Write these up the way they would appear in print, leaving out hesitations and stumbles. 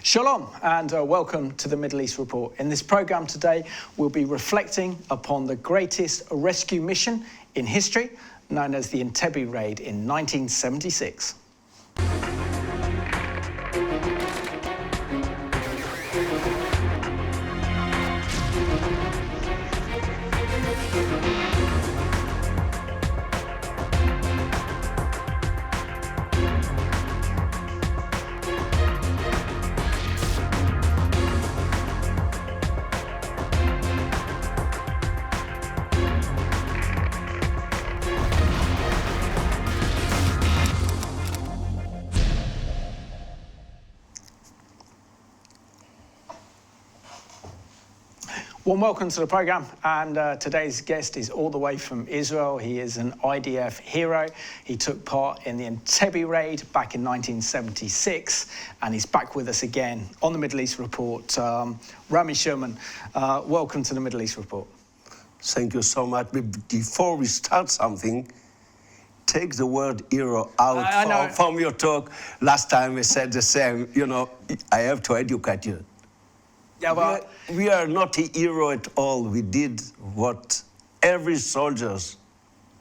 Shalom and welcome to the Middle East Report. In this programme today, we'll be reflecting upon the greatest rescue mission in history, known as the Entebbe Raid in 1976. Warm welcome to the programme, and today's guest is all the way from Israel. He is an IDF hero. He took part in the Entebbe Raid back in 1976, and he's back with us again on the Middle East Report. Rami Sherman, welcome to the Middle East Report. Thank you so much. Before we start something, take the word hero out from your talk. Last time we said the same. You know, I have to educate you. Yeah, well, we are not a hero at all. We did what every soldiers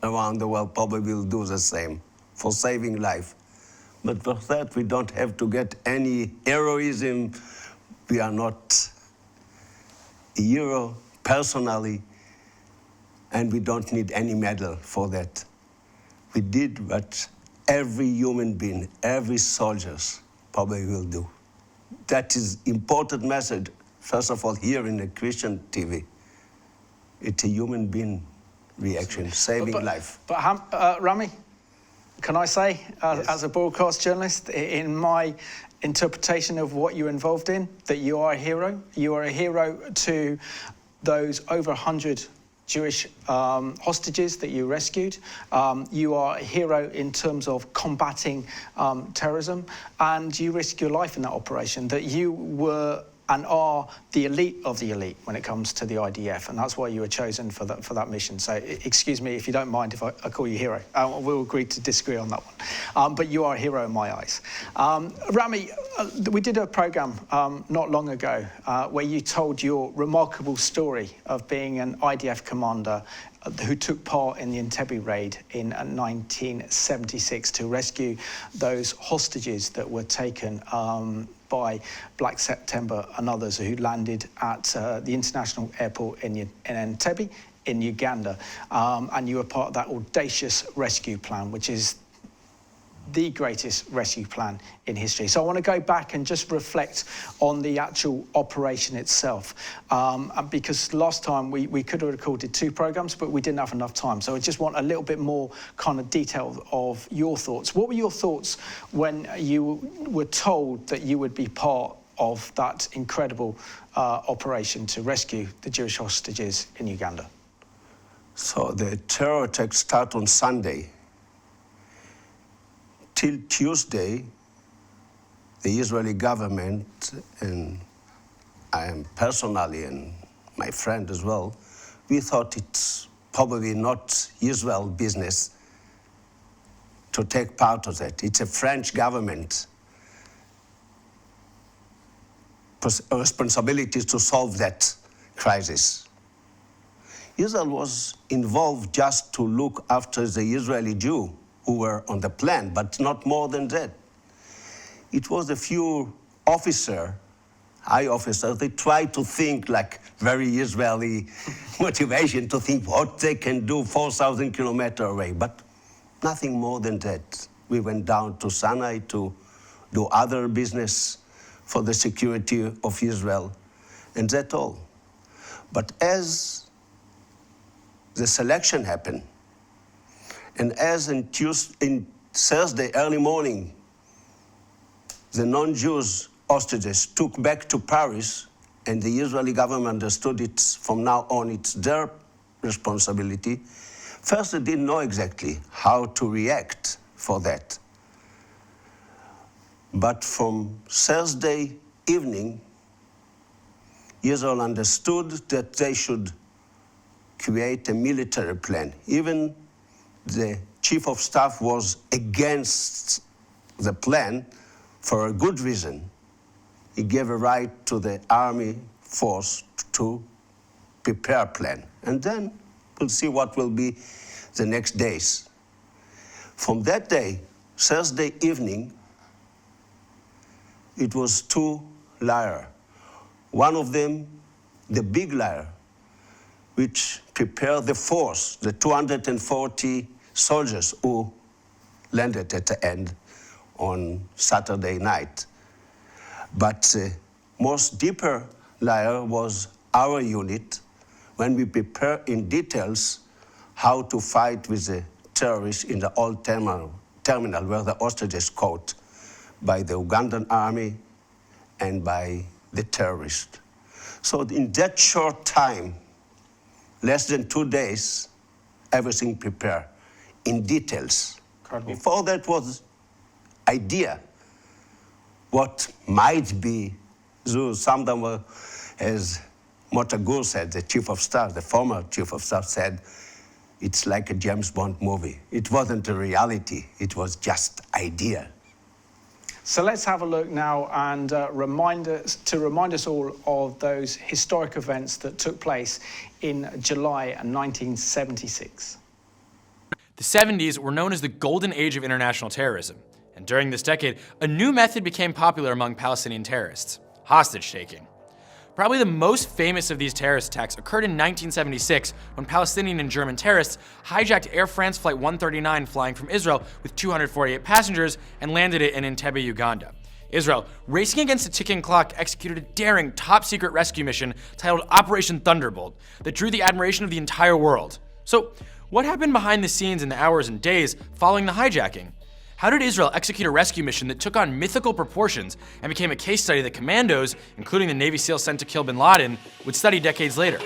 around the world probably will do the same for saving life. But for that, we don't have to get any heroism. We are not a hero personally, and we don't need any medal for that. We did what every human being, every soldier probably will do. That is important message. First of all, here in the Christian TV, it's a human being reaction, saving life. But Rami, can I say, Yes. as a broadcast journalist, in my interpretation of what you're involved in, that you are a hero? You are a hero to those over 100 Jewish hostages that you rescued. You are a hero in terms of combating terrorism, and you risked your life in that operation, that you were and are the elite of the elite when it comes to the IDF, and that's why you were chosen for that mission. So excuse me if you don't mind if I call you hero. We'll agree to disagree on that one. But you are a hero in my eyes. Rami, we did a programme not long ago where you told your remarkable story of being an IDF commander who took part in the Entebbe Raid in 1976 to rescue those hostages that were taken by Black September and others who landed at the international airport in Entebbe in Uganda. And you were part of that audacious rescue plan, which is the greatest rescue plan in history. So I want to go back and just reflect on the actual operation itself. Because last time we could have recorded 2 programs, but we didn't have enough time. So I just want a little bit more kind of detail of your thoughts. What were your thoughts when you were told that you would be part of that incredible operation to rescue the Jewish hostages in Uganda? So the terror attack started on Sunday. Till Tuesday, the Israeli government, and I am personally, and my friend as well, we thought it's probably not Israel business to take part of that. It's a French government responsibility to solve that crisis. Israel was involved just to look after the Israeli Jew who were on the plane, but not more than that. It was a few high officers, they tried to think like very Israeli motivation to think what they can do 4,000 kilometers away, but nothing more than that. We went down to Sinai to do other business for the security of Israel, and that's all. But as the selection happened, and as in Thursday early morning, the non-Jews hostages took back to Paris, and the Israeli government understood it's from now on it's their responsibility. First, they didn't know exactly how to react for that. But from Thursday evening, Israel understood that they should create a military plan. Even the chief of staff was against the plan for a good reason. he gave a right to the army force to prepare a plan. And then we'll see what will be the next days. From that day, Thursday evening, it was two liars. One of them, the big liar, which prepared the force, the 240 soldiers who landed at the end on Saturday night. But most deeper liar was our unit when we prepare in details how to fight with the terrorists in the old terminal where the hostages caught by the Ugandan army and by the terrorists. So in that short time, less than 2 days, everything prepared in details. Incredible. Before that was idea, what might be, some of them were, as Motagur said, the chief of staff, the former chief of staff said, it's like a James Bond movie. It wasn't a reality, it was just idea. So let's have a look now and remind us all of those historic events that took place in July 1976. The 70s were known as the golden age of international terrorism, and during this decade, a new method became popular among Palestinian terrorists: hostage-taking. Probably the most famous of these terrorist attacks occurred in 1976 when Palestinian and German terrorists hijacked Air France Flight 139 flying from Israel with 248 passengers and landed it in Entebbe, Uganda. Israel, racing against a ticking clock, executed a daring, top-secret rescue mission titled Operation Thunderbolt that drew the admiration of the entire world. So, what happened behind the scenes in the hours and days following the hijacking? How did Israel execute a rescue mission that took on mythical proportions and became a case study that commandos, including the Navy SEALs sent to kill bin Laden, would study decades later?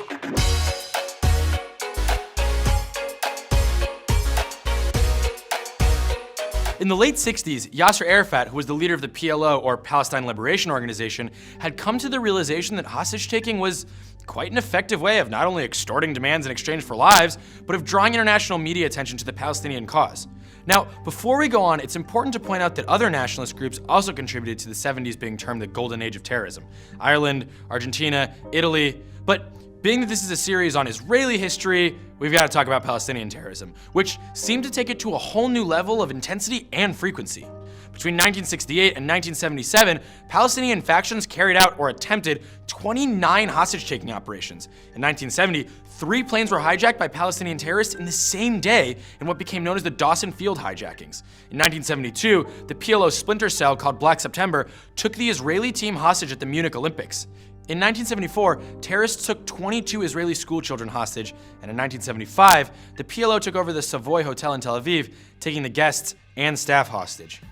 In the late 60s, Yasser Arafat, who was the leader of the PLO, or Palestine Liberation Organization, had come to the realization that hostage-taking was quite an effective way of not only extorting demands in exchange for lives, but of drawing international media attention to the Palestinian cause. Now, before we go on, it's important to point out that other nationalist groups also contributed to the 70s being termed the golden age of terrorism: Ireland, Argentina, Italy. But being that this is a series on Israeli history, we've got to talk about Palestinian terrorism, which seemed to take it to a whole new level of intensity and frequency. Between 1968 and 1977, Palestinian factions carried out or attempted 29 hostage-taking operations. In 1970, 3 planes were hijacked by Palestinian terrorists in the same day in what became known as the Dawson Field hijackings. In 1972, the PLO splinter cell called Black September took the Israeli team hostage at the Munich Olympics. In 1974, terrorists took 22 Israeli schoolchildren hostage, and in 1975, the PLO took over the Savoy Hotel in Tel Aviv, taking the guests and staff hostage.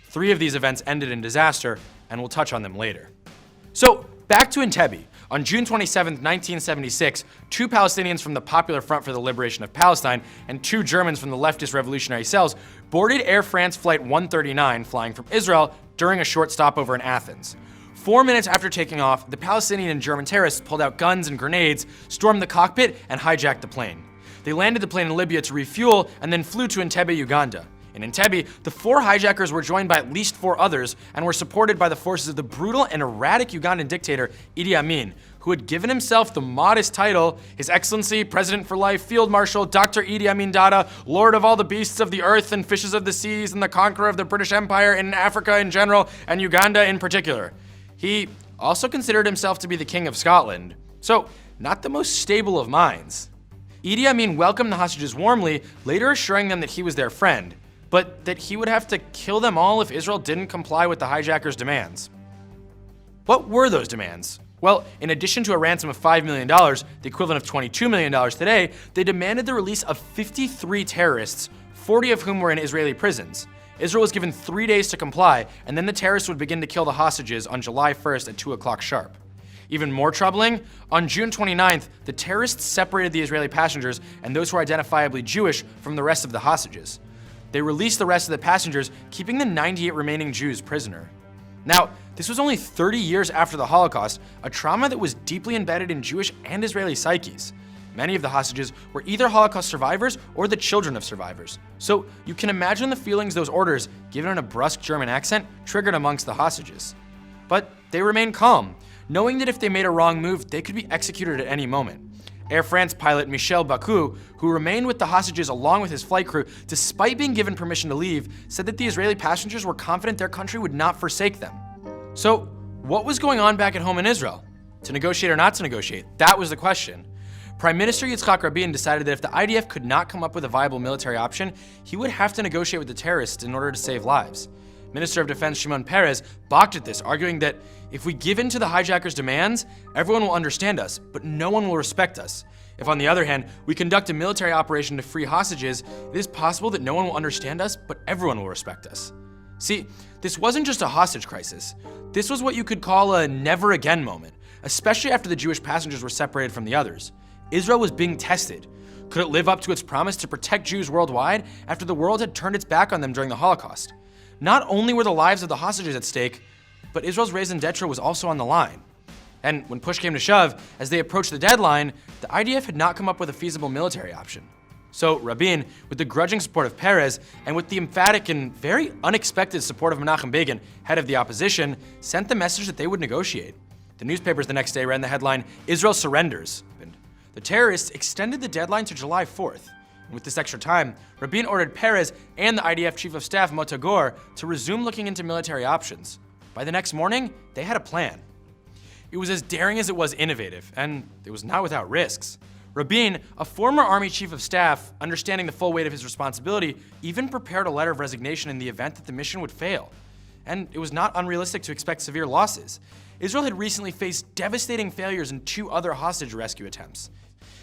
3 of these events ended in disaster, and we'll touch on them later. So, back to Entebbe. On June 27, 1976, 2 Palestinians from the Popular Front for the Liberation of Palestine and 2 Germans from the leftist revolutionary cells boarded Air France Flight 139 flying from Israel during a short stopover in Athens. 4 minutes after taking off, the Palestinian and German terrorists pulled out guns and grenades, stormed the cockpit, and hijacked the plane. They landed the plane in Libya to refuel and then flew to Entebbe, Uganda. In Entebbe, the 4 hijackers were joined by at least 4 others and were supported by the forces of the brutal and erratic Ugandan dictator Idi Amin, who had given himself the modest title, His Excellency, President for Life, Field Marshal, Dr. Idi Amin Dada, Lord of all the beasts of the earth and fishes of the seas and the conqueror of the British Empire in Africa in general and Uganda in particular. He also considered himself to be the King of Scotland, so not the most stable of minds. Idi Amin welcomed the hostages warmly, later assuring them that he was their friend, but that he would have to kill them all if Israel didn't comply with the hijackers' demands. What were those demands? Well, in addition to a ransom of $5 million, the equivalent of $22 million today, they demanded the release of 53 terrorists, 40 of whom were in Israeli prisons. Israel was given 3 days to comply, and then the terrorists would begin to kill the hostages on July 1st at 2 o'clock sharp. Even more troubling, on June 29th, the terrorists separated the Israeli passengers and those who were identifiably Jewish from the rest of the hostages. They released the rest of the passengers, keeping the 98 remaining Jews prisoner. Now, this was only 30 years after the Holocaust, a trauma that was deeply embedded in Jewish and Israeli psyches. Many of the hostages were either Holocaust survivors or the children of survivors. So you can imagine the feelings those orders, given in a brusque German accent, triggered amongst the hostages. But they remained calm, knowing that if they made a wrong move, they could be executed at any moment. Air France pilot Michel Bakou, who remained with the hostages along with his flight crew, despite being given permission to leave, said that the Israeli passengers were confident their country would not forsake them. So, what was going on back at home in Israel? To negotiate or not to negotiate? That was the question. Prime Minister Yitzhak Rabin decided that if the IDF could not come up with a viable military option, he would have to negotiate with the terrorists in order to save lives. Minister of Defense Shimon Peres balked at this, arguing that if we give in to the hijackers' demands, everyone will understand us, but no one will respect us. If, on the other hand, we conduct a military operation to free hostages, it is possible that no one will understand us, but everyone will respect us. See, this wasn't just a hostage crisis. This was what you could call a never again moment, especially after the Jewish passengers were separated from the others. Israel was being tested. Could it live up to its promise to protect Jews worldwide after the world had turned its back on them during the Holocaust? Not only were the lives of the hostages at stake, but Israel's raison d'etre was also on the line. And when push came to shove, as they approached the deadline, the IDF had not come up with a feasible military option. So Rabin, with the grudging support of Peres, and with the emphatic and very unexpected support of Menachem Begin, head of the opposition, sent the message that they would negotiate. The newspapers the next day ran the headline, "Israel surrenders." And the terrorists extended the deadline to July 4th. And with this extra time, Rabin ordered Peres and the IDF Chief of Staff Mothe Gur to resume looking into military options. By the next morning, they had a plan. It was as daring as it was innovative, and it was not without risks. Rabin, a former Army Chief of Staff, understanding the full weight of his responsibility, even prepared a letter of resignation in the event that the mission would fail. And it was not unrealistic to expect severe losses. Israel had recently faced devastating failures in 2 other hostage rescue attempts.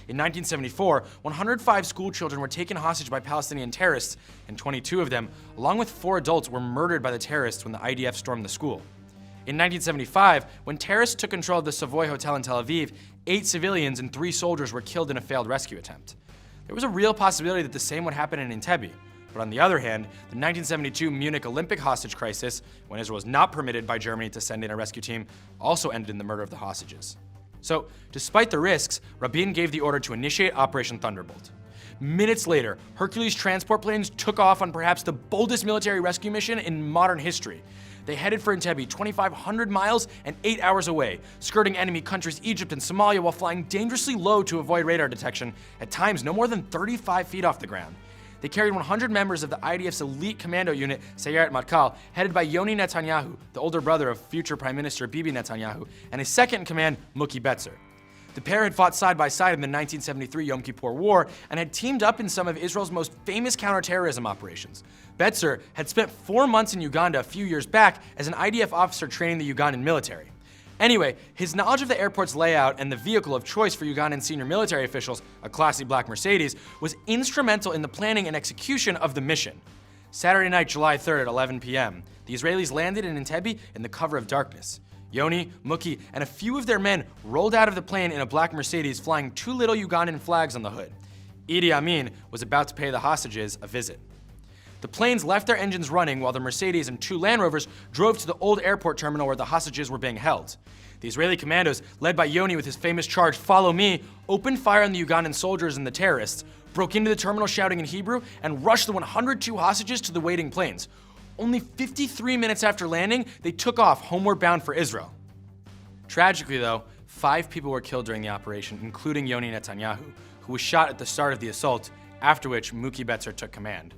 In 1974, 105 school children were taken hostage by Palestinian terrorists, and 22 of them, along with 4 adults, were murdered by the terrorists when the IDF stormed the school. In 1975, when terrorists took control of the Savoy Hotel in Tel Aviv, 8 civilians and 3 soldiers were killed in a failed rescue attempt. There was a real possibility that the same would happen in Entebbe. But on the other hand, the 1972 Munich Olympic hostage crisis, when Israel was not permitted by Germany to send in a rescue team, also ended in the murder of the hostages. So, despite the risks, Rabin gave the order to initiate Operation Thunderbolt. Minutes later, Hercules transport planes took off on perhaps the boldest military rescue mission in modern history. They headed for Entebbe, 2,500 miles and 8 hours away, skirting enemy countries Egypt and Somalia while flying dangerously low to avoid radar detection, at times no more than 35 feet off the ground. They carried 100 members of the IDF's elite commando unit, Sayeret Matkal, headed by Yoni Netanyahu, the older brother of future Prime Minister Bibi Netanyahu, and his second-in-command, Muki Betzer. The pair had fought side by side in the 1973 Yom Kippur War and had teamed up in some of Israel's most famous counterterrorism operations. Betzer had spent 4 months in Uganda a few years back as an IDF officer training the Ugandan military. Anyway, his knowledge of the airport's layout and the vehicle of choice for Ugandan senior military officials, a classy black Mercedes, was instrumental in the planning and execution of the mission. Saturday night, July 3rd at 11 p.m., the Israelis landed in Entebbe in the cover of darkness. Yoni, Muki, and a few of their men rolled out of the plane in a black Mercedes flying 2 little Ugandan flags on the hood. Idi Amin was about to pay the hostages a visit. The planes left their engines running while the Mercedes and 2 Land Rovers drove to the old airport terminal where the hostages were being held. The Israeli commandos, led by Yoni with his famous charge, "Follow me," opened fire on the Ugandan soldiers and the terrorists, broke into the terminal shouting in Hebrew, and rushed the 102 hostages to the waiting planes. Only 53 minutes after landing, they took off homeward bound for Israel. Tragically though, 5 people were killed during the operation, including Yoni Netanyahu, who was shot at the start of the assault, after which Muki Betzer took command.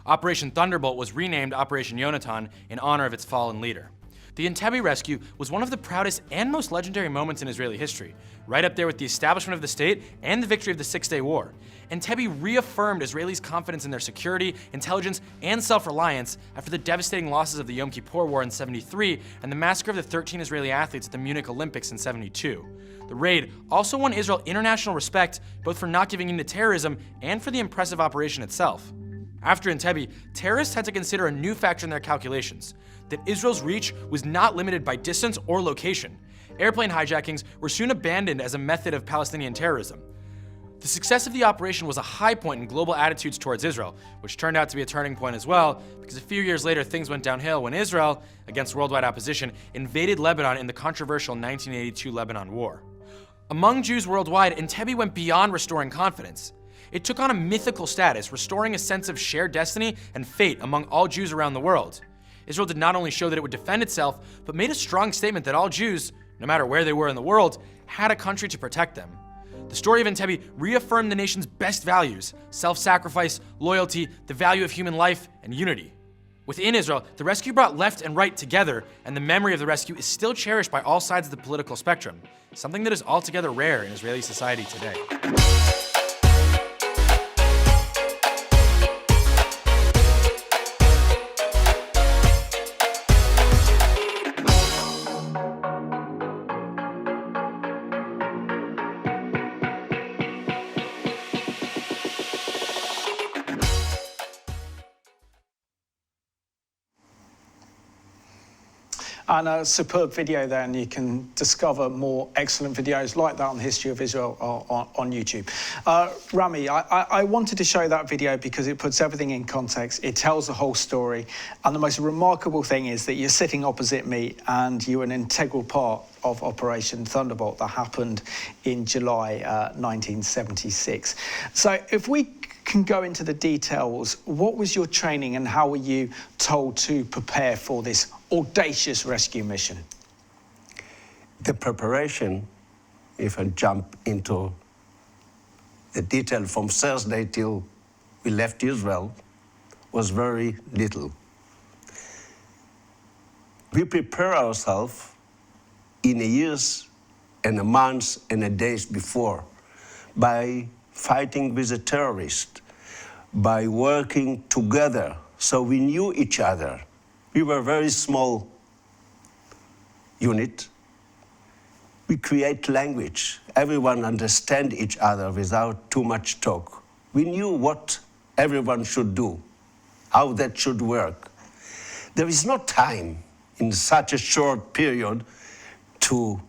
Operation Thunderbolt was renamed Operation Yonatan in honor of its fallen leader. The Entebbe rescue was one of the proudest and most legendary moments in Israeli history, right up there with the establishment of the state and the victory of the Six-Day War. Entebbe reaffirmed Israelis' confidence in their security, intelligence, and self-reliance after the devastating losses of the Yom Kippur War in '73 and the massacre of the 13 Israeli athletes at the Munich Olympics in '72. The raid also won Israel international respect, both for not giving in to terrorism and for the impressive operation itself. After Entebbe, terrorists had to consider a new factor in their calculations: that Israel's reach was not limited by distance or location. Airplane hijackings were soon abandoned as a method of Palestinian terrorism. The success of the operation was a high point in global attitudes towards Israel, which turned out to be a turning point as well, because a few years later things went downhill when Israel, against worldwide opposition, invaded Lebanon in the controversial 1982 Lebanon War. Among Jews worldwide, Entebbe went beyond restoring confidence. It took on a mythical status, restoring a sense of shared destiny and fate among all Jews around the world. Israel did not only show that it would defend itself, but made a strong statement that all Jews, no matter where they were in the world, had a country to protect them. The story of Entebbe reaffirmed the nation's best values: self-sacrifice, loyalty, the value of human life, and unity. Within Israel, the rescue brought left and right together, and the memory of the rescue is still cherished by all sides of the political spectrum, something that is altogether rare in Israeli society today. And a superb video there, and you can discover more excellent videos like that on the history of Israel on YouTube. Rami, I wanted to show that video because it puts everything in context. It tells the whole story. And the most remarkable thing is that you're sitting opposite me and you're an integral part of Operation Thunderbolt that happened in July 1976. So if we can go into the details, what was your training and how were you told to prepare for this audacious rescue mission? The preparation, if I jump into the detail from Thursday till we left Israel, was very little. We prepare ourselves in a years and a months and a days before by fighting with the terrorists, by working together, so we knew each other. We were a very small unit. We create language. Everyone understand each other without too much talk. We knew what everyone should do, how that should work. There is no time in such a short period to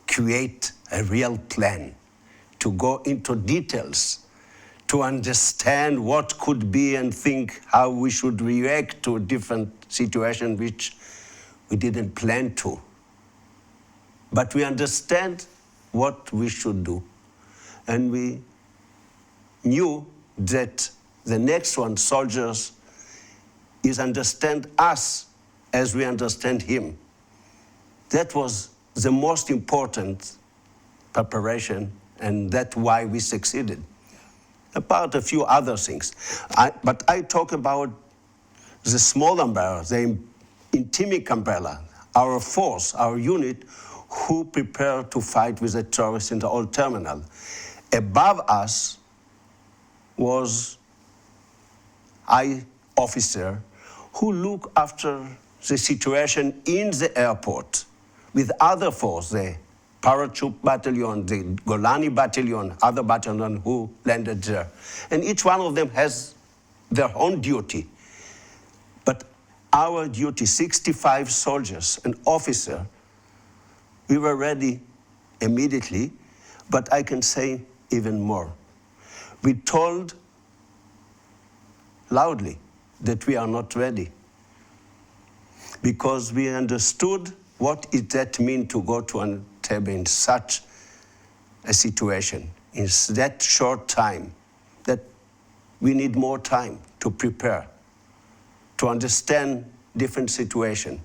create a real plan, to go into details, to understand what could be and think how we should react to a different situation which we didn't plan to. But we understand what we should do. And we knew that the next one, soldiers, is understand us as we understand him. That was the most important preparation, and that's why we succeeded. About a few other things. But I talk about the small umbrella, the Entebbe umbrella, our force, our unit, who prepared to fight with the terrorists in the old terminal. Above us was an officer who looked after the situation in the airport with other force, the parachute battalion, the Golani battalion, other battalion who landed there. And each one of them has their own duty. But our duty, 65 soldiers and officers, we were ready immediately, but I can say even more. We told loudly that we are not ready because we understood what it that mean to go to Entebbe in such a situation, in that short time, that we need more time to prepare, to understand different situation.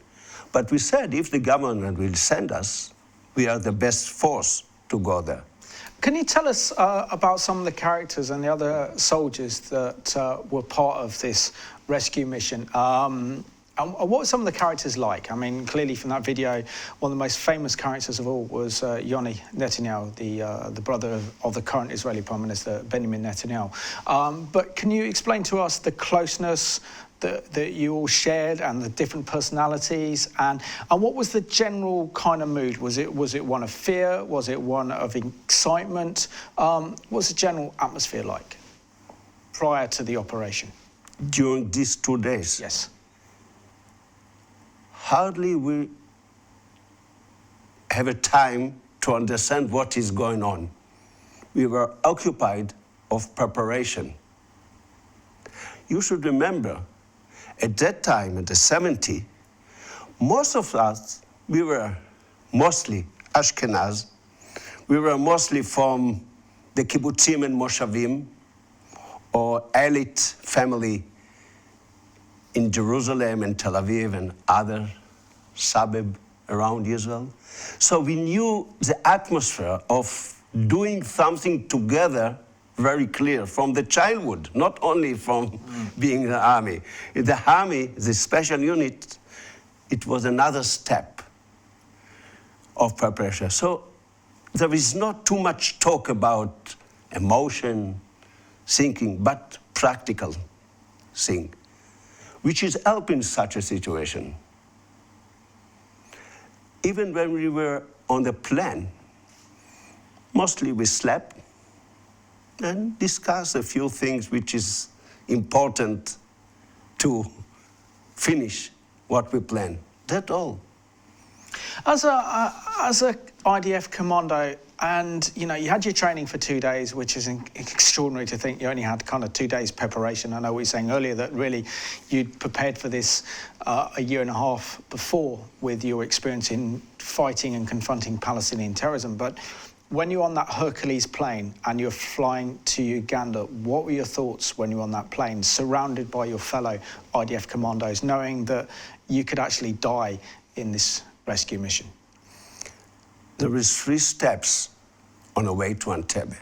But we said if the government will send us, we are the best force to go there. Can you tell us about some of the characters and the other soldiers that were part of this rescue mission? And what were some of the characters like? I mean, clearly from that video, one of the most famous characters of all was Yoni Netanyahu, the brother of the current Israeli Prime Minister, Benjamin Netanyahu. But can you explain to us the closeness that you all shared and the different personalities, and what was the general kind of mood? Was it one of fear? Was it one of excitement? What was the general atmosphere like prior to the operation? During these 2 days? Yes. Hardly we have a time to understand what is going on. We were occupied of preparation. You should remember, at that time, in the 70s, most of us, we were mostly Ashkenaz. We were mostly from the kibbutzim and moshavim, or elite family in Jerusalem and Tel Aviv and other suburbs around Israel. So we knew the atmosphere of doing something together very clear from the childhood, not only from being in the army. In the army, the special unit, it was another step of preparation. So there is not too much talk about emotion, thinking, but practical thing, which is helping such a situation. Even when we were on the plane, mostly we slept and discussed a few things which is important to finish what we planned. That's all. As a IDF commando, and you had your training for 2 days, which is extraordinary to think you only had kind of 2 days preparation. I know we were saying earlier that really you'd prepared for this a year and a half before with your experience in fighting and confronting Palestinian terrorism. But when you're on that Hercules plane and you're flying to Uganda, what were your thoughts when you were on that plane, surrounded by your fellow IDF commandos, knowing that you could actually die in this rescue mission? There is 3 steps on the way to Entebbe.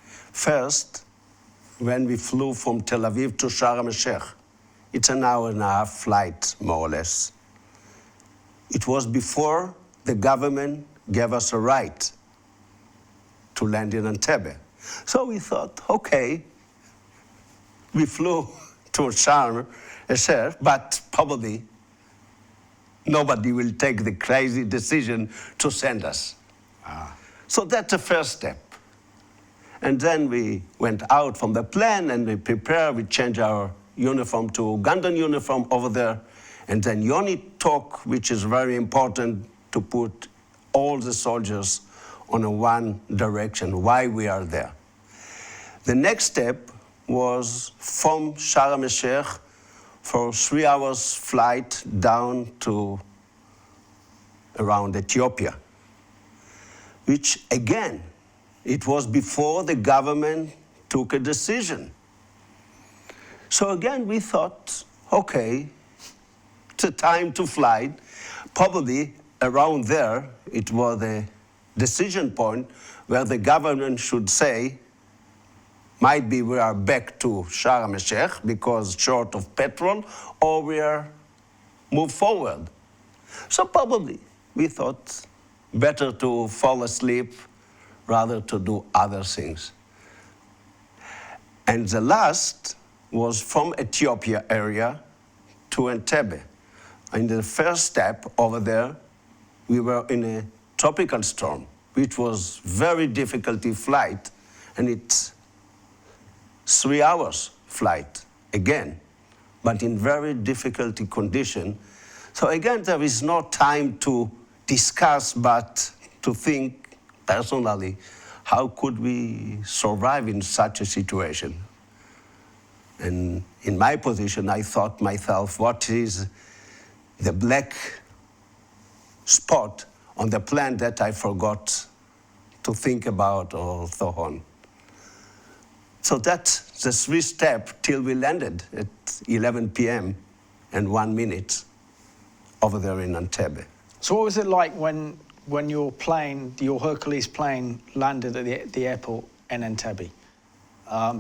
First, when we flew from Tel Aviv to Sharm el-Sheikh, it's an hour and a half flight, more or less. It was before the government gave us a right to land in Entebbe. So we thought, okay, we flew to Sharm el-Sheikh, but probably nobody will take the crazy decision to send us. So that's the first step. And then we went out from the plane and we prepared, we changed our uniform to Ugandan uniform over there. And then Yoni talk, which is very important to put all the soldiers on a one direction, why we are there. The next step was from Sharm el-Sheikh for 3 hours flight down to around Ethiopia, which again, it was before the government took a decision. So again, we thought, okay, it's a time to fly. Probably around there, it was a decision point where the government should say, might be we are back to Sharm el-Sheikh because short of petrol, or we are move forward. So probably we thought better to fall asleep rather to do other things. And the last was from Ethiopia area to Entebbe. In the first step over there, we were in a tropical storm, which was very difficult flight, and it's 3 hours flight again, but in very difficult condition. So again, there is no time to discuss, but to think personally, how could we survive in such a situation? And in my position, I thought myself, what is the black spot on the plan that I forgot to think about or so on? So that's the 3 steps till we landed at 11 p.m. and 1 minute over there in Entebbe. So what was it like when your plane, your Hercules plane, landed at the airport in Entebbe?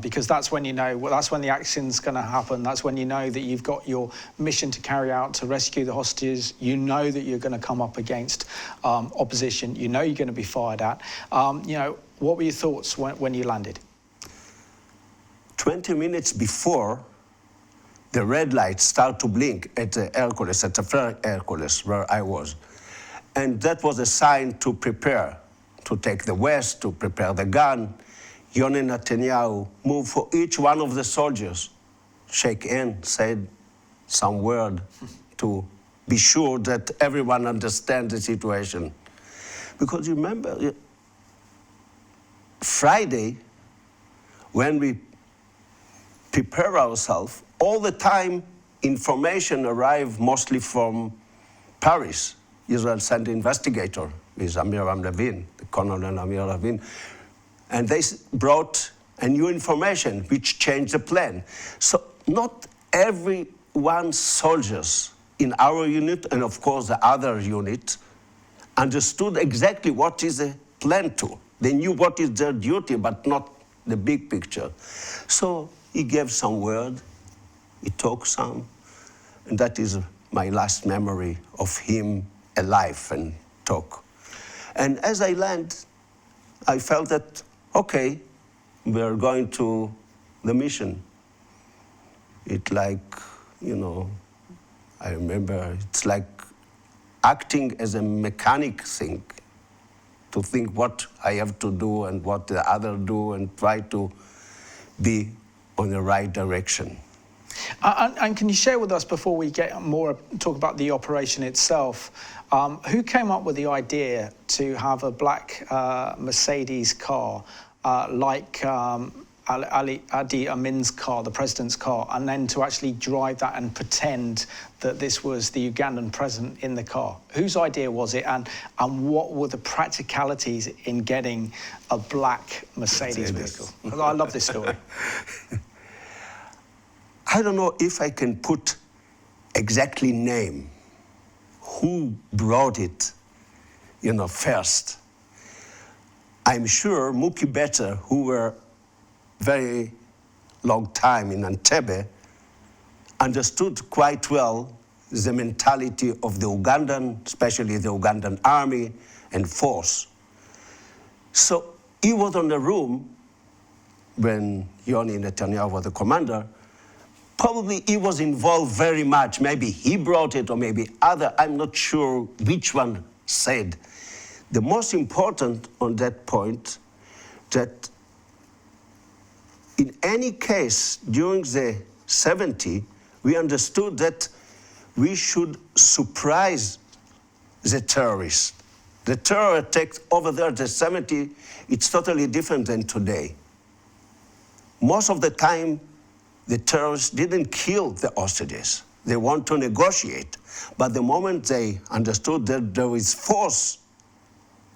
Because that's when you know, that's when the action's going to happen. That's when you know that you've got your mission to carry out to rescue the hostages. You know that you're going to come up against opposition. You know you're going to be fired at. What were your thoughts when you landed? 20 minutes before, the red lights start to blink at the Hercules, at the first Hercules where I was. And that was a sign to prepare, to take the west, to prepare the gun. Yoni Netanyahu moved for each one of the soldiers, shake hand, said some word to be sure that everyone understands the situation. Because you remember, Friday, when we prepare ourselves, all the time information arrived mostly from Paris. Israel sent an investigator with Amiram Levin, the Colonel Amir Levin, and they brought a new information which changed the plan. So not every once soldiers in our unit, and of course the other unit, understood exactly what is a plan to. They knew what is their duty, but not the big picture. So he gave some word, he talked some, and that is my last memory of him alive and talk. And as I landed, I felt that, okay, we're going to the mission. It's like, you know, I remember, it's like acting as a mechanic thing, to think what I have to do and what the other do and try to be on the right direction. And can you share with us, before we get more talk about the operation itself, who came up with the idea to have a black Mercedes car like Ali Amin's car, the president's car, and then to actually drive that and pretend that this was the Ugandan president in the car? Whose idea was it, and what were the practicalities in getting a black Mercedes vehicle? I love this story. I don't know if I can put exactly name who brought it, you know, first. I'm sure Mookie Better, who were very long time in Entebbe, understood quite well the mentality of the Ugandan, especially the Ugandan army and force. So he was on the room when Yoni Netanyahu was the commander. Probably he was involved very much. Maybe he brought it or maybe other, I'm not sure which one said. The most important on that point, that in any case during the 70s, we understood that we should surprise the terrorists. The terror attack over there, the 70s, it's totally different than today. Most of the time, the terrorists didn't kill the hostages. They want to negotiate. But the moment they understood that there is force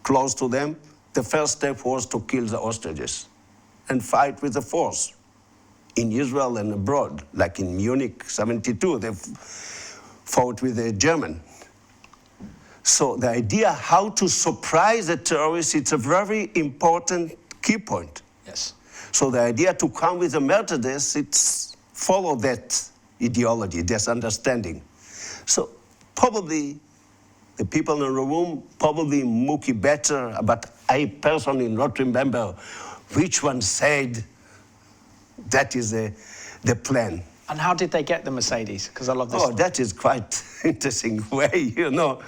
close to them, the first step was to kill the hostages and fight with the force. In Israel and abroad, like in Munich, 72, they fought with the German. So the idea how to surprise the terrorists, it's a very important key point. Yes. So the idea to come with a Mercedes, it's follow that ideology, this understanding. So probably the people in the room, probably Mookie Better, but I personally not remember which one said that is the plan. And how did they get the Mercedes? Because I love this. Oh, that is quite interesting way, you know.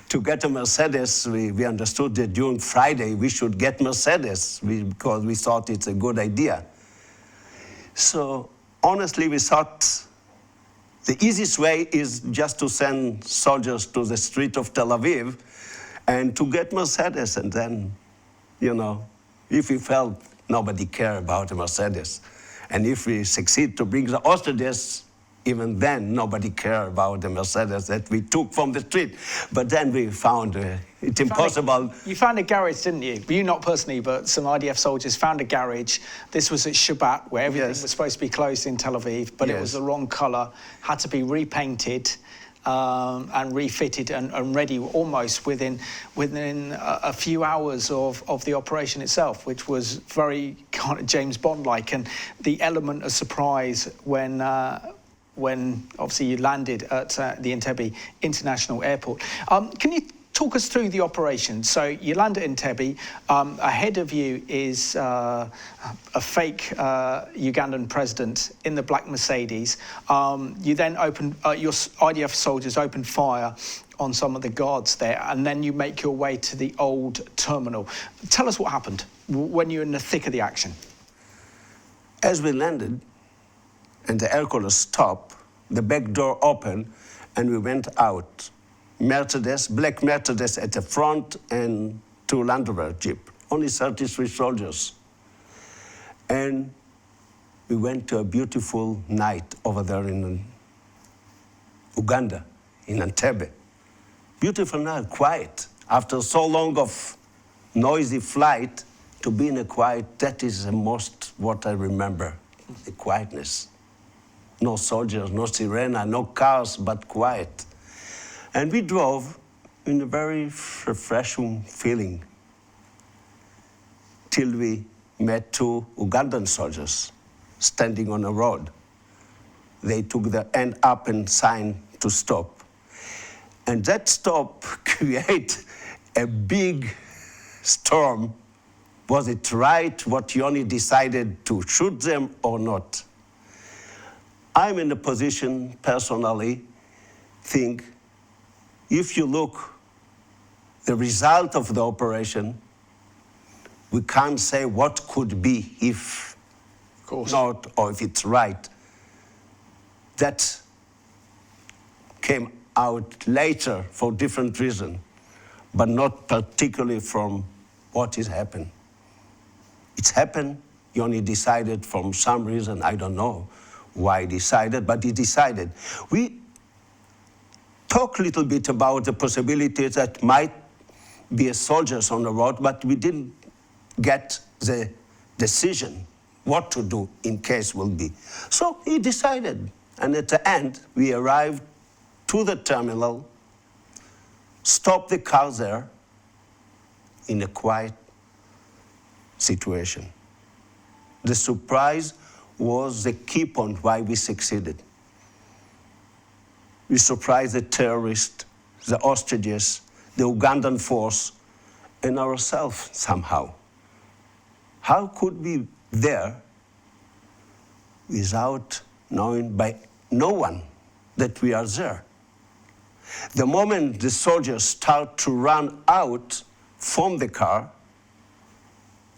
To get a Mercedes, we understood that during Friday we should get Mercedes because we thought it's a good idea. So honestly, we thought the easiest way is just to send soldiers to the street of Tel Aviv and to get Mercedes. And then, you know, if we felt nobody cared about a Mercedes, and if we succeed to bring the hostages, even then nobody cared about the Mercedes that we took from the street. But then we found it impossible. You found a garage, didn't you? You not personally, but some IDF soldiers found a garage. This was at Shabbat, where everything was supposed to be closed in Tel Aviv, but it was the wrong colour, had to be repainted and refitted and ready almost within a few hours of the operation itself, which was very kind of James Bond-like. And the element of surprise when obviously you landed at the Entebbe International Airport. Can you talk us through the operation? So you land at Entebbe. Ahead of you is a fake Ugandan president in the black Mercedes. You then open, your IDF soldiers open fire on some of the guards there, and then you make your way to the old terminal. Tell us what happened when you're in the thick of the action. As we landed, and the aircraft stopped, the back door opened, and we went out. Mercedes, black Mercedes at the front, and 2 Land Rover Jeep. Only 33 soldiers. And we went to a beautiful night over there in Uganda, in Entebbe. Beautiful night, quiet. After so long of noisy flight, to be in a quiet, that is the most what I remember, the quietness. No soldiers, no sirena, no cars, but quiet. And we drove in a very refreshing feeling till we met two Ugandan soldiers standing on a road. They took their hand up and signed to stop. And that stop created a big storm. Was it right what Yoni decided to shoot them or not? I'm in a position, personally, think if you look the result of the operation, we can't say what could be if not or if it's right. That came out later for different reasons, but not particularly from what has happened. It's happened, he only decided from some reason, I don't know why he decided, but he decided. We talk a little bit about the possibility that might be a soldiers on the road, but we didn't get the decision what to do in case will be. So he decided, and at the end, we arrived to the terminal, stopped the car there in a quiet situation. The surprise was the key point why we succeeded. We surprised the terrorists, the hostages, the Ugandan force, and ourselves somehow. How could we be there without knowing by no one that we are there? The moment the soldiers start to run out from the car,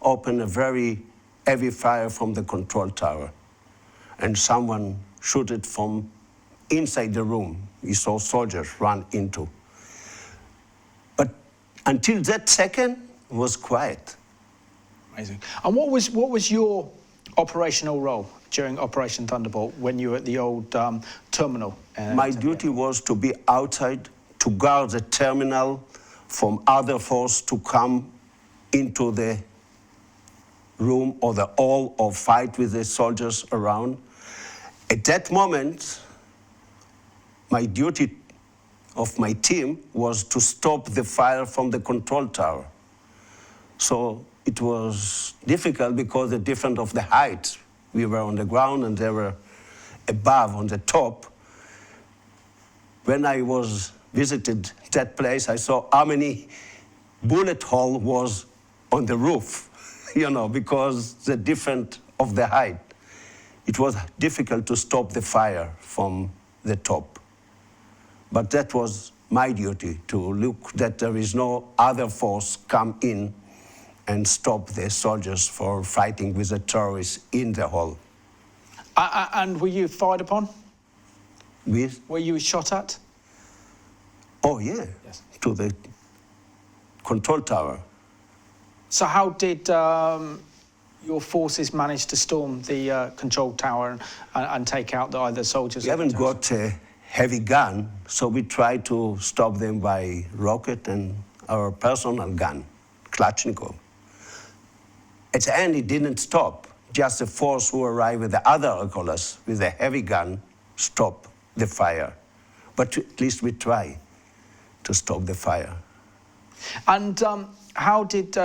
open a very heavy fire from the control tower, and someone shoot it from inside the room. We saw soldiers run into. But until that second, it was quiet. Amazing. And what was your operational role during Operation Thunderbolt when you were at the old terminal? My duty was to be outside, to guard the terminal from other force to come into the room or the hall or fight with the soldiers around. At that moment, my duty of my team was to stop the fire from the control tower. So it was difficult because the difference of the height. We were on the ground and they were above on the top. When I was visited that place, I saw how many bullet hole was on the roof, because the difference of the height. It was difficult to stop the fire from the top. But that was my duty, to look that there is no other force come in and stop the soldiers for fighting with the terrorists in the hall. And were you fired upon? With? Were you shot at? Oh, yeah, yes. To the control tower. So how did your forces manage to storm the control tower and take out either soldiers? We haven't got a heavy gun, so we tried to stop them by rocket and our personal gun, Kalashnikov. At the end, it didn't stop. Just the force who arrived with the other Hercules with a heavy gun stopped the fire. But at least we try to stop the fire. And how did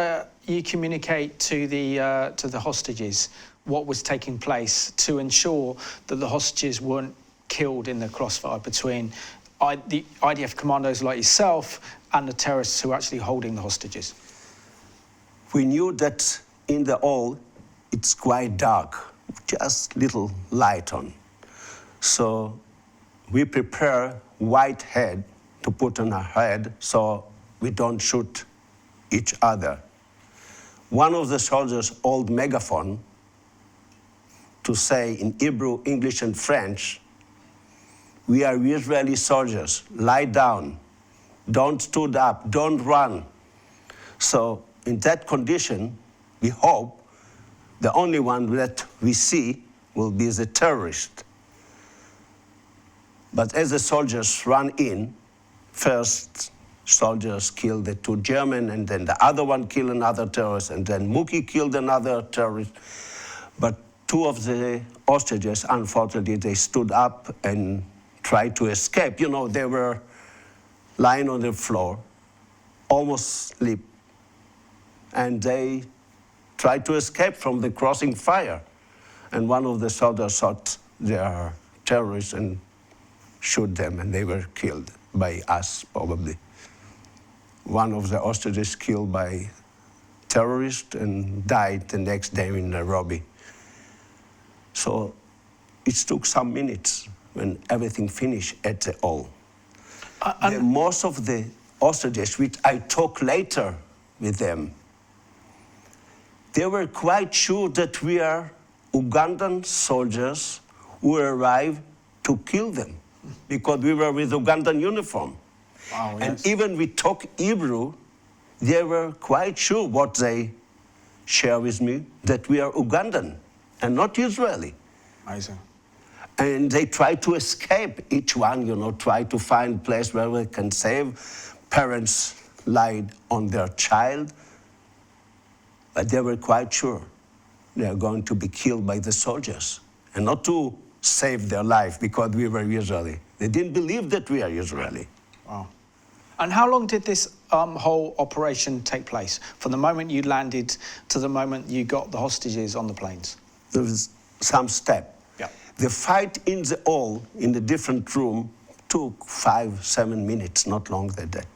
you communicate to the hostages what was taking place to ensure that the hostages weren't killed in the crossfire between the IDF commandos like yourself and the terrorists who are actually holding the hostages? We knew that in the hall, it's quite dark, just little light on. So we prepare white head to put on our head so we don't shoot each other. One of the soldiers hold megaphone to say in Hebrew, English, and French, "We are Israeli soldiers, lie down, don't stood up, don't run." So in that condition, we hope the only one that we see will be the terrorist. But as the soldiers run in, first soldiers killed the two German, and then the other one killed another terrorist, and then Muki killed another terrorist. But Two of the hostages, unfortunately, they stood up and tried to escape. You know, they were lying on the floor, almost asleep, and they tried to escape from the crossing fire. And one of the soldiers thought they are terrorists and shoot them, and they were killed by us, probably. One of the hostages killed by terrorists and died the next day in Nairobi. So it took some minutes when everything finished at all. Most of the hostages, which I talked later with them, they were quite sure that we are Ugandan soldiers who arrived to kill them because we were with Ugandan uniform. Wow, yes. And even we talk Hebrew, they were quite sure what they share with me, that we are Ugandan and not Israeli. Amazing. And they try to escape, each one, you know, try to find a place where they can save. Parents lied on their child, but they were quite sure they are going to be killed by the soldiers, and not to save their life because we were Israeli. They didn't believe that we are Israeli. Wow. And how long did this whole operation take place? From the moment you landed to the moment you got the hostages on the planes? There was some step. Yeah. The fight in the hall, in the different room, took 5-7 minutes, not longer than that.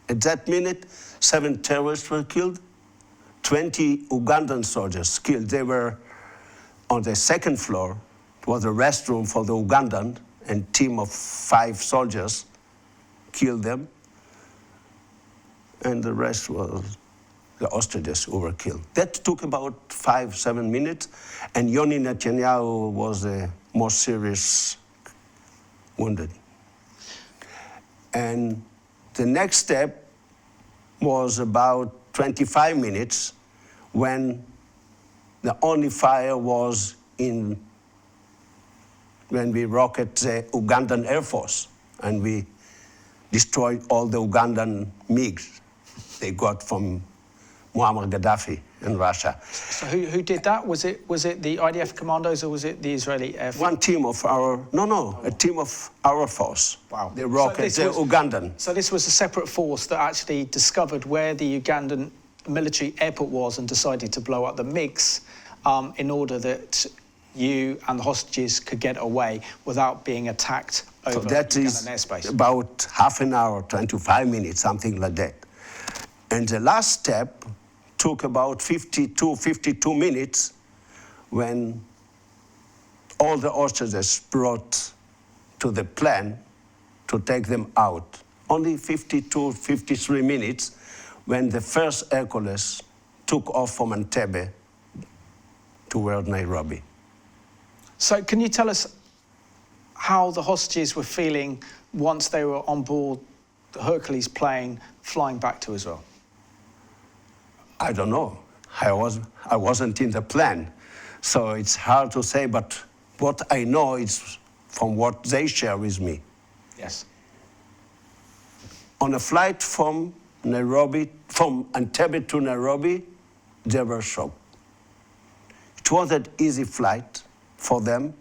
At that minute, 7 terrorists were killed, 20 Ugandan soldiers killed. They were on the second floor. It was a restroom for the Ugandan, and team of 5 soldiers killed them. And the rest was the hostages who were killed. That took about 5-7 minutes, and Yoni Netanyahu was more serious wounded. And the next step was about 25 minutes when the only fire was when we rocket the Ugandan Air Force, and we destroyed all the Ugandan MiGs they got from Muammar Gaddafi in Russia. So who did that? Was it the IDF Commandos or was it the Israeli Air Force? One team of a team of our force. Wow. They rocket the Ugandan. So this was a separate force that actually discovered where the Ugandan military airport was and decided to blow up the MiGs in order that you and the hostages could get away without being attacked over So that Ugandan is airspace. about half an hour, 25 minutes, something like that. And the last step took about 52 minutes when all the hostages brought to the plane to take them out. Only 53 minutes when the first Hercules took off from Entebbe toward Nairobi. So can you tell us how the hostages were feeling once they were on board the Hercules plane flying back to Israel? I don't know. I wasn't in the plane, so it's hard to say, but what I know is from what they share with me. Yes. On a flight from Entebbe to Nairobi, they were shocked. It wasn't an easy flight for them.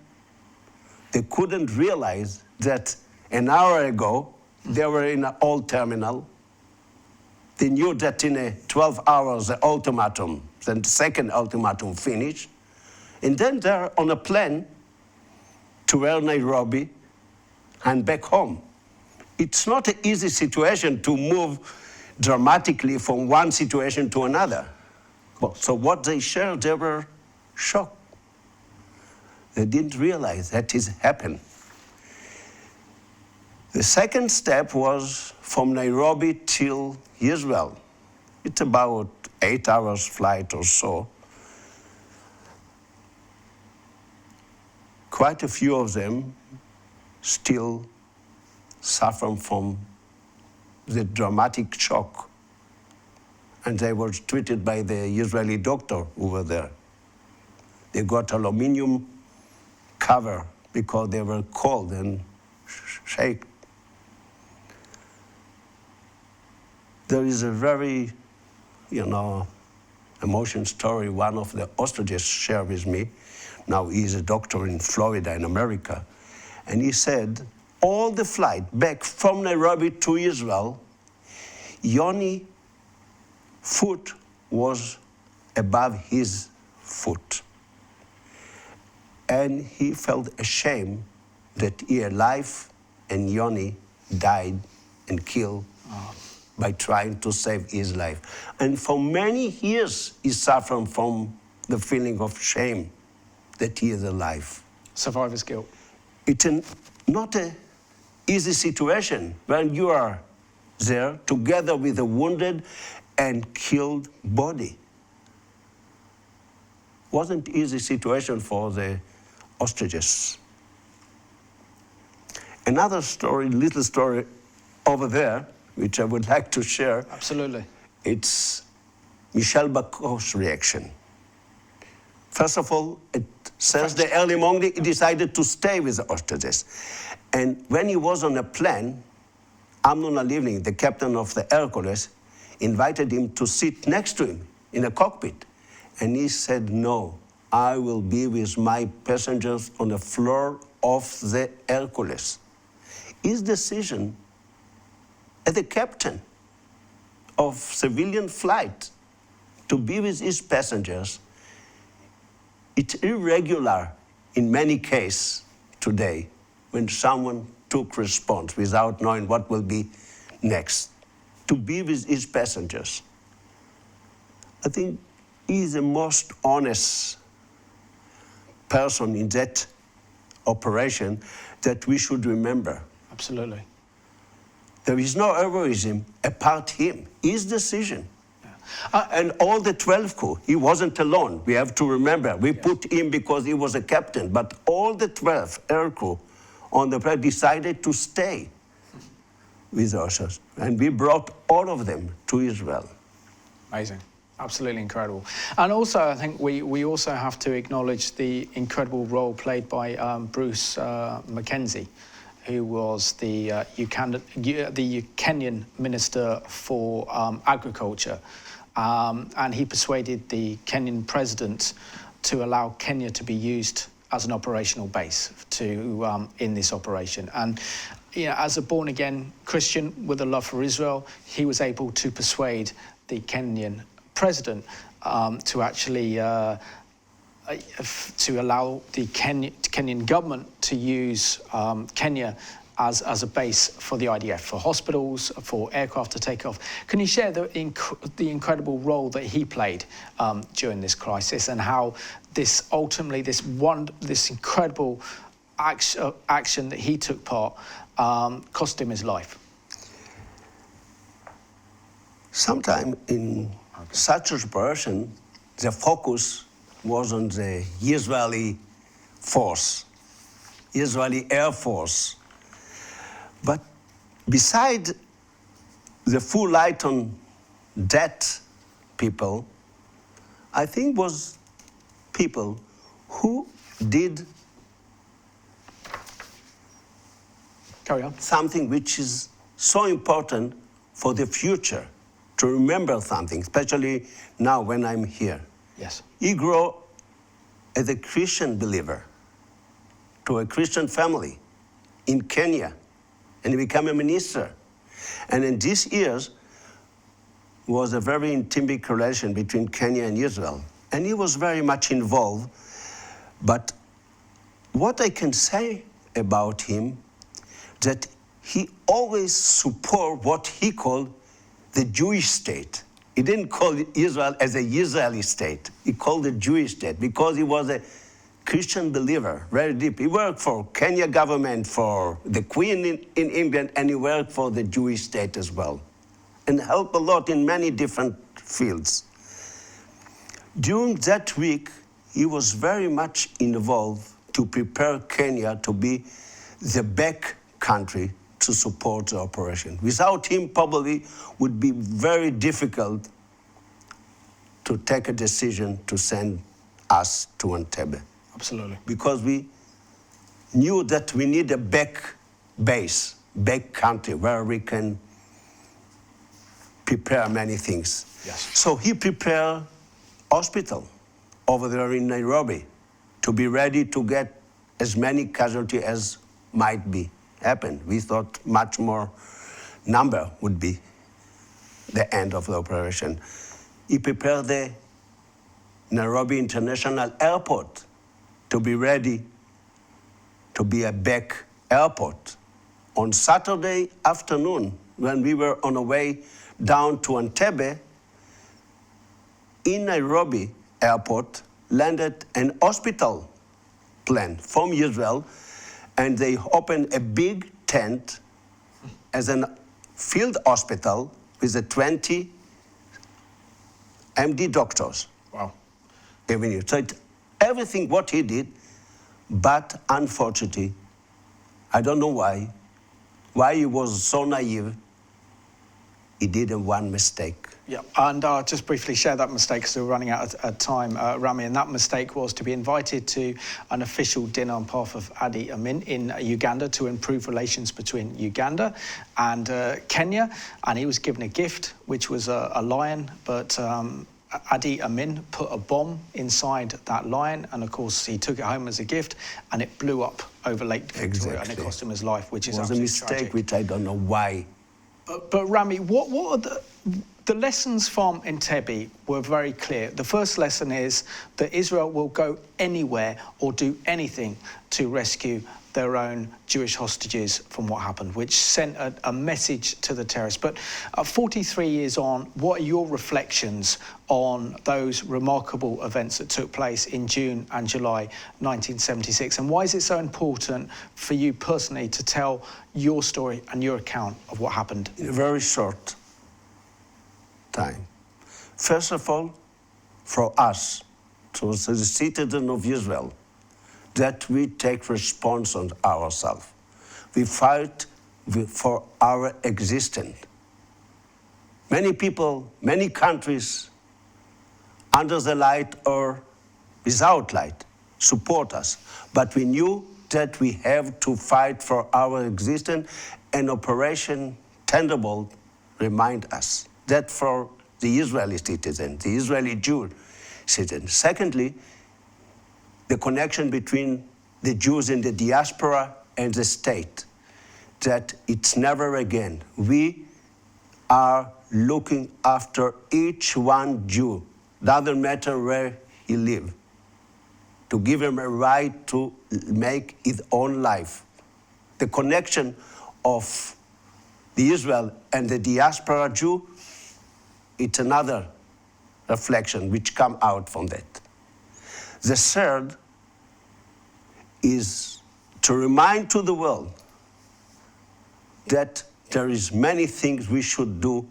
They couldn't realize that an hour ago, they were in an old terminal. They knew that in 12 hours, the ultimatum, the second ultimatum finished. And then they're on a plane to Nairobi and back home. It's not an easy situation to move dramatically from one situation to another. So what they shared, they were shocked. They didn't realize that is happened. The second step was from Nairobi till Israel. It's about 8 hours flight or so. Quite a few of them still suffer from the dramatic shock. And they were treated by the Israeli doctor who were there. They got aluminum cover because they were cold and shaken. There is a very, emotional story one of the hostages shared with me. Now he's a doctor in Florida in America. And he said, all the flight back from Nairobi to Israel, Yoni's foot was above his foot. And he felt ashamed that he alive and Yoni died and killed by trying to save his life. And for many years, he suffered from the feeling of shame that he is alive. Survivor's guilt. It's not an easy situation when you are there together with a wounded and killed body. Wasn't easy situation for the hostages. Another story, little story over there, which I would like to share. Absolutely. It's Michel Bacot's reaction. First of all, it says the early morning he decided to stay with the hostages. And when he was on a plane, Amnon Alivni, the captain of the Hercules, invited him to sit next to him in a cockpit. And he said, no, I will be with my passengers on the floor of the Hercules. His decision as the captain of civilian flight to be with his passengers, it's irregular in many cases today when someone took response without knowing what will be next, to be with his passengers. I think he's the most honest person in that operation that we should remember. Absolutely. There is no heroism apart him, his decision. And all the 12 crew, he wasn't alone. We have to remember, we put him because he was a captain, but all the 12 air crew on the plane decided to stay with us. And we brought all of them to Israel. Amazing. Absolutely incredible. And also, I think we also have to acknowledge the incredible role played by Bruce Mackenzie, who was the Kenyan Minister for Agriculture. And he persuaded the Kenyan president to allow Kenya to be used as an operational base in this operation. And as a born-again Christian with a love for Israel, he was able to persuade the Kenyan president to actually to allow the Kenyan government to use Kenya as a base for the IDF, for hospitals, for aircraft to take off. Can you share the incredible role that he played during this crisis, and how this ultimately, this incredible action that he took part cost him his life? Sometime in such an operation, the focus was on the Israeli force, Israeli Air Force. But beside the full light on that people, I think was people who did something which is so important for the future, to remember something, especially now when I'm here. Yes. He grew as a Christian believer to a Christian family in Kenya, and he became a minister. And in these years was a very intimate relation between Kenya and Israel. And he was very much involved. But what I can say about him, that he always supported what he called the Jewish state. He didn't call Israel as a Israeli state. He called it Jewish state because he was a Christian believer, very deep. He worked for Kenya government, for the Queen in England, and he worked for the Jewish state as well, and helped a lot in many different fields. During that week, he was very much involved to prepare Kenya to be the back country to support the operation. Without him, probably would be very difficult to take a decision to send us to Entebbe. Absolutely. Because we knew that we need a back base, back country where we can prepare many things. Yes. So he prepared hospital over there in Nairobi to be ready to get as many casualties as might be happen. We thought much more number would be the end of the operation. He prepared the Nairobi International Airport to be ready to be a back airport. On Saturday afternoon, when we were on our way down to Entebbe, in Nairobi Airport landed an hospital plane from Israel, and they opened a big tent as a field hospital with 20 MD doctors. Wow. So everything what he did, but unfortunately, I don't know why he was so naive, he did one mistake. Yeah, and I'll just briefly share that mistake because we're running out of time, Rami, and that mistake was to be invited to an official dinner on behalf of Idi Amin in Uganda to improve relations between Uganda and Kenya, and he was given a gift, which was a lion, but Idi Amin put a bomb inside that lion, and of course he took it home as a gift, and it blew up over Lake Victoria, and it cost him his life, which is absolutely tragic. It was a mistake, which I don't know why. But Rami, what are the lessons from Entebbe were very clear. The first lesson is that Israel will go anywhere or do anything to rescue their own Jewish hostages from what happened, which sent a message to the terrorists. But 43 years on, what are your reflections on those remarkable events that took place in June and July 1976? And why is it so important for you personally to tell your story and your account of what happened? In a very short time. First of all, for us, to the citizens of Israel, that we take response on ourselves. We fight for our existence. Many people, many countries, under the light or without light, support us. But we knew that we have to fight for our existence, and Operation Thunderbolt remind us that for the Israeli citizen, the Israeli Jew citizen. Secondly, the connection between the Jews in the diaspora and the state, that it's never again. We are looking after each one Jew, doesn't matter where he lives, to give him a right to make his own life. The connection of the Israel and the diaspora Jew, it's another reflection which come out from that. The third is to remind to the world that there is many things we should do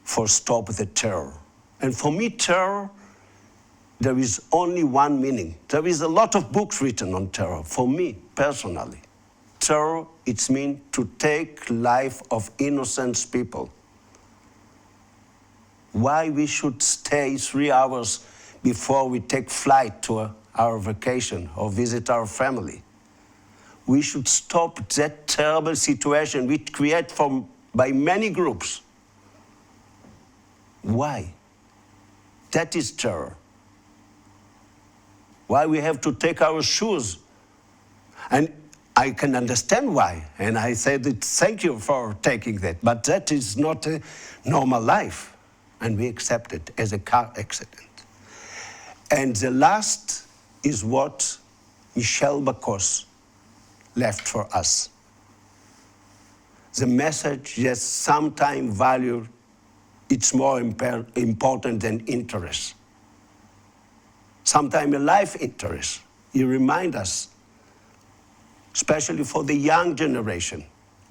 for stop the terror. And for me, terror, there is only one meaning. There is a lot of books written on terror. For me, personally, terror, it means to take life of innocent people. Why we should stay 3 hours before we take flight to our vacation or visit our family? We should stop that terrible situation which created by many groups. Why? That is terror. Why we have to take our shoes? And I can understand why, and I said thank you for taking that, but that is not a normal life, and we accept it as a car accident. And the last is what Michel Bacos left for us. The message that sometimes value, it's more important than interest. Sometimes a life interest. He reminds us, especially for the young generation,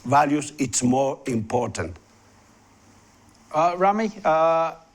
values, it's more important. Rami,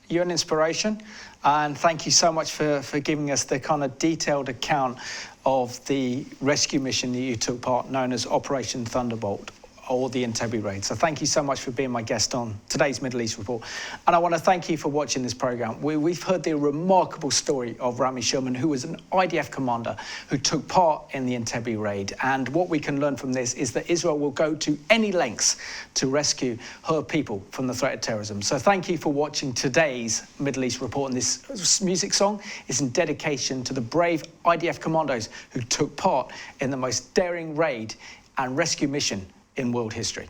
you're an inspiration, and thank you so much for giving us the kind of detailed account of the rescue mission that you took part, known as Operation Thunderbolt. or the Entebbe Raid. So thank you so much for being my guest on today's Middle East Report. And I want to thank you for watching this program. We've heard the remarkable story of Rami Sherman, who was an IDF commander who took part in the Entebbe Raid. And what we can learn from this is that Israel will go to any lengths to rescue her people from the threat of terrorism. So thank you for watching today's Middle East Report. And this music song is in dedication to the brave IDF commandos who took part in the most daring raid and rescue mission in world history.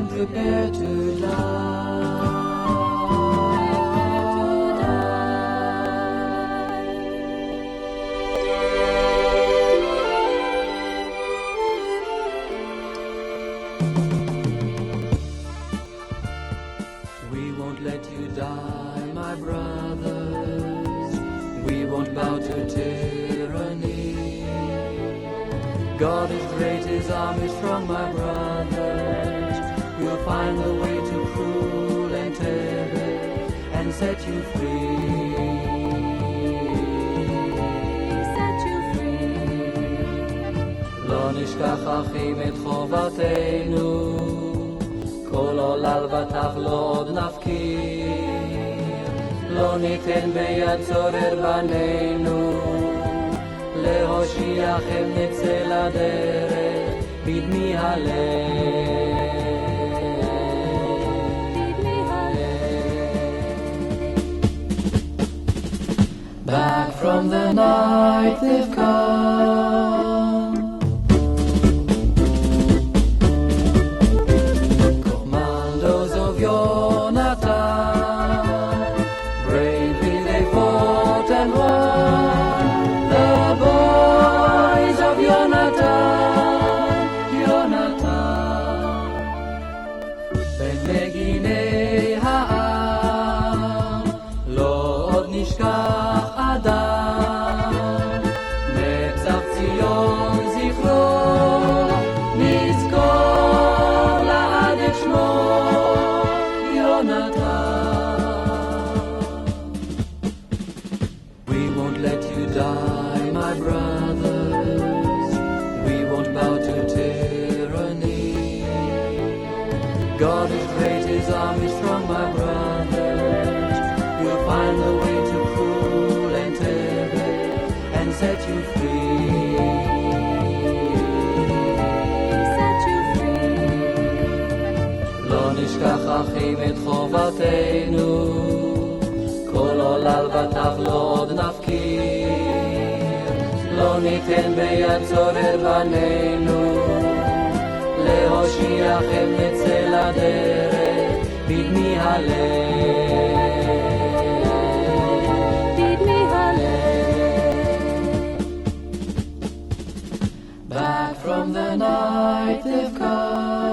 Prepare to die. We won't let you die, my brothers. We won't bow to tyranny. God is great, his arm is strong, my brothers. We'll find the way to cruel Entebbe and set you free. Set you free. לא נשכח אחים את חובתנו, כל עולל וטף לא עוד נפקיר. לא ניתן ביד צורר בנינו, להושיעכם נצא לדרך בדמי הלב. Back from the night they've come, commandos of Yonatan, bravely they fought and won. The boys of Yonatan, Yonatan, ben meginei ha'am, lo od nishkach נצח ציון זכרו, נזכור לעד את שמו, יונתן. We won't let you die, my brothers. We won't bow to tyranny. God is great, his arm is strong, my brothers. You'll find the way to cruel Entebbe and set you free. Set you free. לא נשכח אחים את חובתנו, כל עולל וטף לא עוד נפקיר. לא ניתן ביד צורר בנינו, להושיעכם נצא לדרך בדמי הלב. Back from the night they've come.